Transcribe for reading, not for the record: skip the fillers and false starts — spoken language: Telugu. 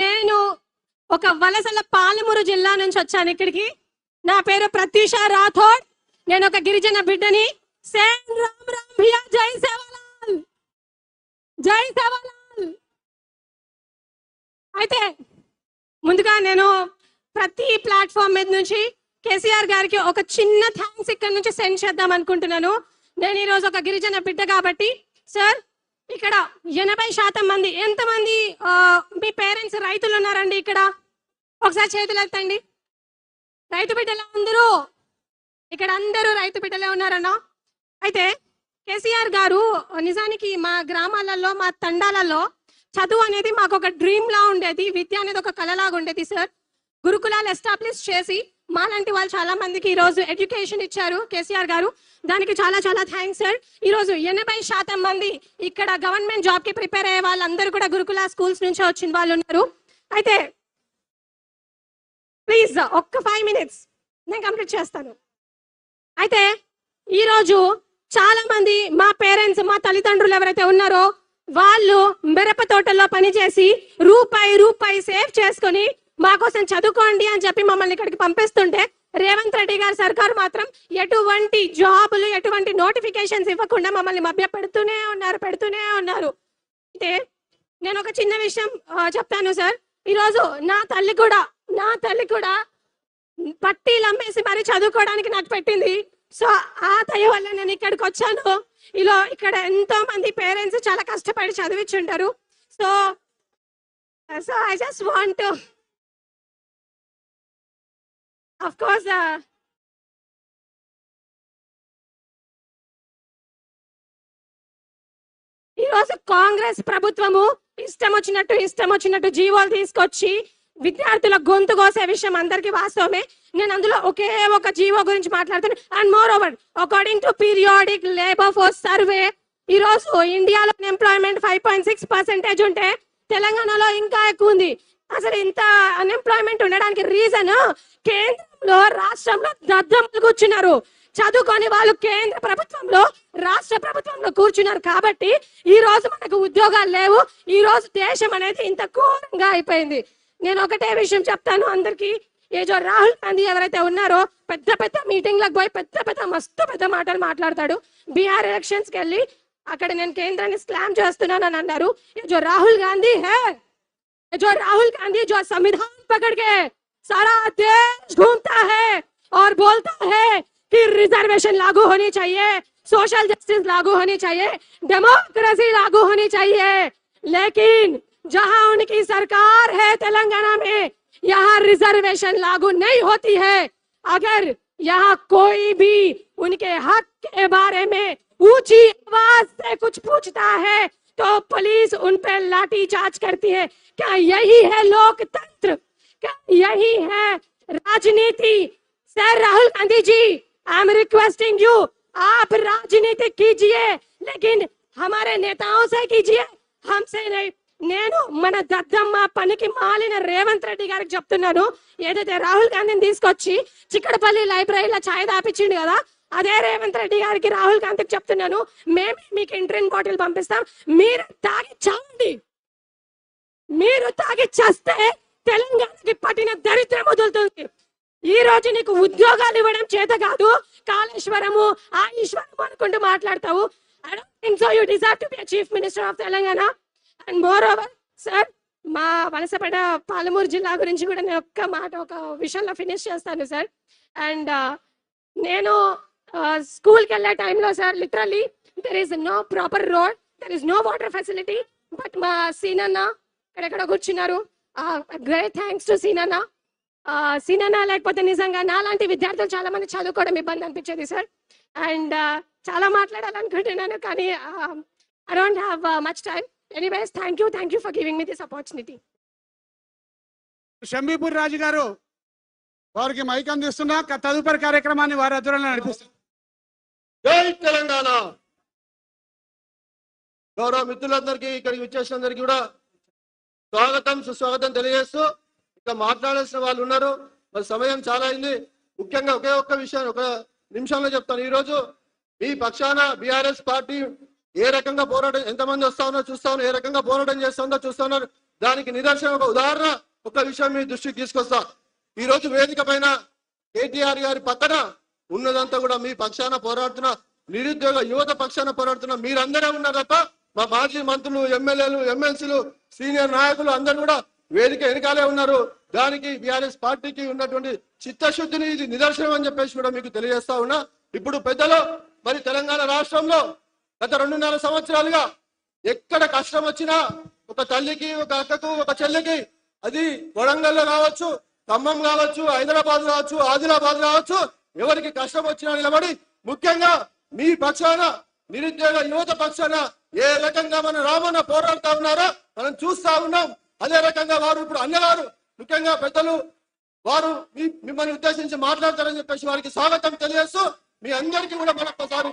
నేను ఒక వలసల పాలమూరు జిల్లా నుంచి వచ్చాను ఇక్కడికి. నా పేరు ప్రత్యూష రాథోడ్. నేను ఒక గిరిజన బిడ్డని. సేన్ రామ్ రామ్ భియా, జై సేవాలాల్, జై సేవాలాల్. అయితే ముందుగా నేను ప్రతి ప్లాట్ఫామ్ మీద నుంచి కేసీఆర్ గారికి ఒక చిన్న థ్యాంక్స్ ఇక్కడ నుంచి సెండ్ చేద్దాం అనుకుంటున్నాను. నేను ఈరోజు ఒక గిరిజన బిడ్డ కాబట్టి సార్, ఇక్కడ 80% మంది, ఎంతమంది మీ పేరెంట్స్ రైతులు ఉన్నారండి ఇక్కడ? ఒకసారి చేతులు ఎత్తండి. రైతు బిడ్డలు అందరూ ఇక్కడ, అందరూ రైతు బిడ్డలే ఉన్నారన్నా. అయితే కేసీఆర్ గారు నిజానికి మా గ్రామాలలో, మా తండాలలో చదువు అనేది మాకు ఒక డ్రీమ్ లా ఉండేది. విద్య అనేది ఒక కళలాగా ఉండేది సార్. గురుకులాలు ఎస్టాబ్లిష్ చేసి మాలాంటి వాళ్ళు చాలా మందికి ఈరోజు ఎడ్యుకేషన్ ఇచ్చారు కేసీఆర్ గారు. దానికి చాలా చాలా థ్యాంక్స్ సార్. ఈరోజు 80% మంది ఇక్కడ గవర్నమెంట్ జాబ్ కి ప్రిపేర్ అయ్యే వాళ్ళందరూ కూడా గురుకుల స్కూల్స్ నుంచి వచ్చిన వాళ్ళు ఉన్నారు. అయితే ప్లీజ్ ఒక్క 5 minutes నేను కంప్లీట్ చేస్తాను. అయితే ఈరోజు చాలా మంది మా పేరెంట్స్, మా తల్లిదండ్రులు ఎవరైతే ఉన్నారో వాళ్ళు మిరప తోటల్లో పనిచేసి రూపాయి సేవ్ చేసుకొని మా కోసం చదువుకోండి అని చెప్పి మమ్మల్ని ఇక్కడికి పంపిస్తుంటే రేవంత్ రెడ్డి గారి సర్కార్ మాత్రం ఎటువంటి జాబులు, ఎటువంటి నోటిఫికేషన్స్ ఇవ్వకుండా మమ్మల్ని మభ్య పెడుతూనే ఉన్నారు. అయితే నేను ఒక చిన్న విషయం చెప్తాను సార్. ఈరోజు నా తల్లి కూడా పట్టీలు అమ్మేసి మరి చదువుకోవడానికి నాకు పెట్టింది. సో ఆ దయ వల్ల నేను ఇక్కడికి వచ్చాను. ఇక్కడ ఎంతో మంది పేరెంట్స్ చాలా కష్టపడి చదివించుంటారు. So I just want to of course ఈరోజు కాంగ్రెస్ ప్రభుత్వము ఇష్టం వచ్చినట్టు జీవోలు తీసుకొచ్చి విద్యార్థుల గొంతు కోసే విషయం అందరికీ వాస్తవమే. నేను అందులో ఒకే ఒక జీవో గురించి మాట్లాడుతున్నాను. And more over, according to periodic labour force survey, ఈరోజు ఇండియాలో అన్ఎంప్లాయ్మెంట్ 5.6% ఉంటే తెలంగాణలో ఇంకా ఎక్కువ ఉంది. అసలు ఇంత అన్ఎంప్లాయ్మెంట్ ఉండడానికి రీజన్ కేంద్రంలో, రాష్ట్రంలో దద్దమ్మలు కూర్చున్నారు. చదువుకొని వాళ్ళు కేంద్ర ప్రభుత్వంలో, రాష్ట్ర ప్రభుత్వంలో కూర్చున్నారు. కాబట్టి ఈ రోజు మనకు ఉద్యోగాలు లేవు. ఈ రోజు దేశం అనేది ఇంత ఘోరంగా అయిపోయింది. నేను ఒకటే విషయం చెప్తాను అందరికి. ఏజో రాహుల్ గాంధీ ఎవరైతే ఉన్నారో పెద్ద మీటింగ్లకు పోయి మస్తు పెద్ద మాటలు మాట్లాడతాడు. బీహార్ ఎలక్షన్స్ కి వెళ్ళి అక్కడ నేను కేంద్రాన్ని స్లామ్ చేస్తున్నానని అన్నారు. जो राहुल गांधी है, जो संविधान पकड़ के सारा देश घूमता है और बोलता है कि रिजर्वेशन लागू होनी चाहिए, सोशल जस्टिस लागू होनी चाहिए, डेमोक्रेसी लागू होनी चाहिए, लेकिन जहां उनकी सरकार है तेलंगाना में, यहाँ रिजर्वेशन लागू नहीं होती है. अगर यहाँ कोई भी उनके हक के बारे में ऊंची आवाज से कुछ पूछता है तो पुलिस उन पे लाठी चार्ज करती है. क्या यही है लोकतंत्र? क्या यही है राजनीति? Sir Rahul Gandhi ji, I am requesting you, आप राजनीति कीजिए लेकिन हमारे नेताओं से कीजिए, हमसे नहीं. నేను మన దద్దమ్మ పనికి మాలిన రేవంత్ రెడ్డి గారికి చెప్తున్నాను. ఏదైతే రాహుల్ గాంధీని తీసుకొచ్చి చిక్కడపల్లి లైబ్రరీలో ఛాయ్ తాపించిండు కదా, అదే రేవంత్ రెడ్డి గారికి, రాహుల్ గాంధీకి చెప్తున్నాను, మేమే మీకు ఇంట్రిన్ బాటిల్ పంపిస్తాం, మీరు తాగి చావండి. మీరు తాగి చేస్తే తెలంగాణకి పట్టిన దరిద్రం వదులుతుంది. ఈ రోజు నీకు ఉద్యోగాలు ఇవ్వడం చేత కాదు, కాళేశ్వరము ఆ ఈశ్వరము అనుకుంటూ మాట్లాడతావు. I don't think so you deserve to be chief minister of Telangana. And more over sir, మా వలసపడ పాలమూరు జిల్లా గురించి కూడా నేను ఒక విషయంలో ఫినిష్ చేస్తాను సార్. అండ్ నేను స్కూల్కి వెళ్ళే టైంలో sir, literally there is no proper road, there is no water facility. But మా సీనన్న ఎక్కడెక్కడ కూర్చున్నారు, గ్రేట్ థ్యాంక్స్ టు సీనన్న. సీనన్న లేకపోతే నిజంగా నాలాంటి విద్యార్థులు చాలా మంది చదువుకోవడం ఇబ్బంది అనిపించేది సార్. అండ్ చాలా మాట్లాడాలనుకుంటున్నాను కానీ I don't have much time. Anyways, thank you for giving me this opportunity. Shambipur Raju గారు వారికి మైక్ అందిస్తున్నా తదుపరి కార్యక్రమాన్ని వారి ఆధ్వర్యంలో నడిపిస్తారు. జై తెలంగాణ. గౌరవ మిత్రులందరికీ, ఇక్కడికి విచ్చేసినందరికీ కూడా స్వాగతం సుస్వాగతం తెలియజేస్తూ, ఇక మాట్లాడాల్సిన వాళ్ళు ఉన్నారు, మరి సమయం చాలా అయింది. ముఖ్యంగా ఒకే ఒక్క విషయం ఒక నిమిషంలో చెప్తాను. ఈరోజు మీ పక్షాన బీఆర్ఎస్ పార్టీ ఏ రకంగా పోరాటం, ఎంతమంది వస్తా ఉన్నారో చూస్తా ఉన్నారు, ఏ రకంగా పోరాటం చేస్తా ఉందో చూస్తా ఉన్నారు. దానికి నిదర్శనం ఒక ఉదాహరణ ఒక విషయం మీ దృష్టికి తీసుకొస్తా. ఈ రోజు వేదిక పైన కేటీఆర్ గారి పక్కన ఉన్నదంతా కూడా మీ పక్షాన పోరాడుతున్న నిరుద్యోగ యువత పక్షాన పోరాడుతున్న మీరందరే ఉన్నారు తప్ప మా మాజీ మంత్రులు, ఎమ్మెల్యేలు, ఎమ్మెల్సీలు, సీనియర్ నాయకులు అందరూ కూడా వేదిక వెనకాలే ఉన్నారు. దానికి బీఆర్ఎస్ పార్టీకి ఉన్నటువంటి చిత్తశుద్ధిని ఇది నిదర్శనం అని చెప్పేసి కూడా మీకు తెలియజేస్తా ఉన్నా. ఇప్పుడు పెద్దలు మరి తెలంగాణ రాష్ట్రంలో గత 2.5 సంవత్సరాలుగా ఎక్కడ కష్టం వచ్చినా ఒక తల్లికి, ఒక అక్కకు, ఒక చెల్లికి, అది వరంగల్లో కావచ్చు, ఖమ్మం కావచ్చు, హైదరాబాద్ కావచ్చు, ఆదిలాబాద్ కావచ్చు, ఎవరికి కష్టం వచ్చినా నిలబడి ముఖ్యంగా మీ పక్షాన నిరుద్యోగ యువత పక్షాన ఏ రకంగా మన రామన్న పోరాడుతా ఉన్నారో మనం చూస్తా ఉన్నాం. అదే రకంగా వారు ఇప్పుడు అన్నగారు ముఖ్యంగా పెద్దలు వారు మిమ్మల్ని ఉద్దేశించి మాట్లాడతారని చెప్పేసి వారికి స్వాగతం తెలియజేస్తూ మీ అందరికీ కూడా మరొకసారి